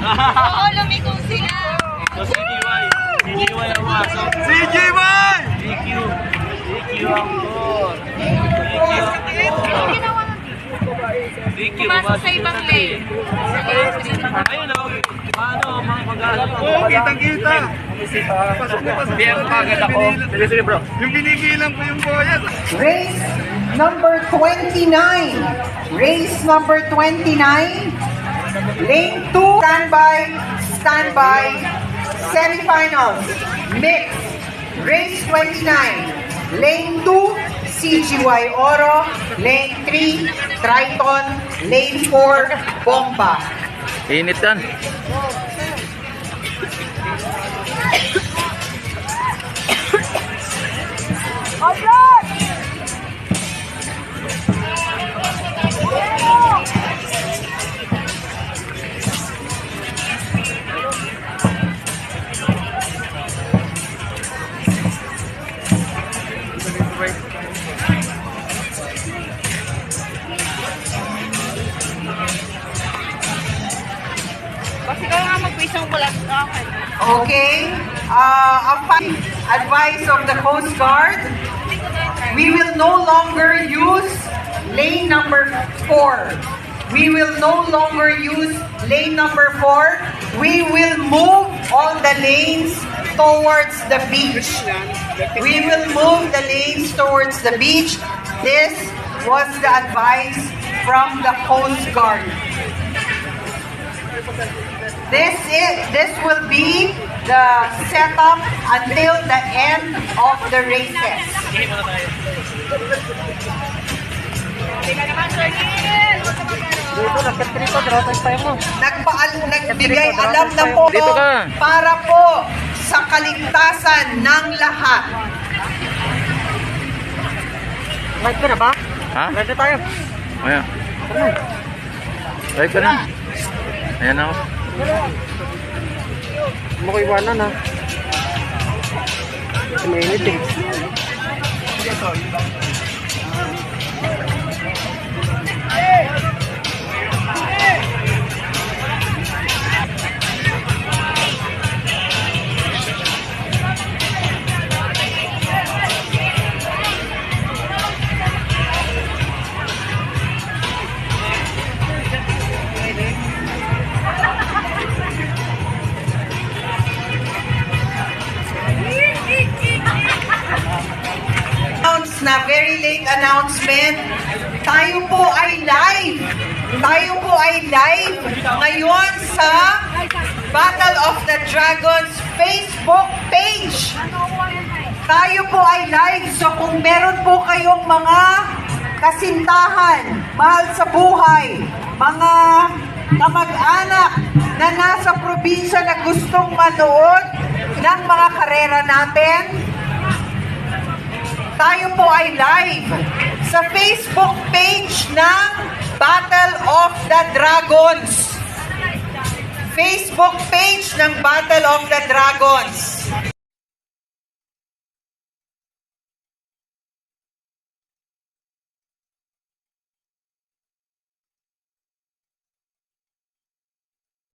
Oo, lumiko sila. So, CGY. CGY ang wasok. CGY! DQ. DQ ang goal. DQ ang goal. DQ, Pumasok sa ibang lane. Ayun o. Paano mga pag-aaral ko? Oo, kitang-kita. Pasok na pasok. Hindi ang pagod ako. Sige bro. Yung binibilang ko yung boyas. Race number 29. Race number 29. Lane 2, standby. Semifinals, mix. Race 29. Lane 2, CGY Oro. Lane 3, Triton. Lane 4, Bomba. Init yan. Kasi kaya nga mag-isang bulat sa akin. Okay. Advice of the Coast Guard. We will no longer use lane number 4. We will no longer use lane number 4. We will move all the lanes towards the beach. We will move the lanes towards the beach. This was the advice from the Coast Guard. This will be the setup until the end of the races. Nagbigay alam na po para po sa kaligtasan ng lahat. Live ka na ba? Ha? Live na tayo. Ayan. Live ka na. Ayan ako. Mo ko iwanan ha. Mainit eh. Na very late announcement, tayo po ay live. Tayo po ay live ngayon sa Battle of the Dragons Facebook page. Tayo po ay live. So kung meron po kayong mga kasintahan, mahal sa buhay, mga kamag-anak na nasa probinsya na gustong manood ng mga karera natin, tayo po ay live sa Facebook page ng Battle of the Dragons. Facebook page ng Battle of the Dragons.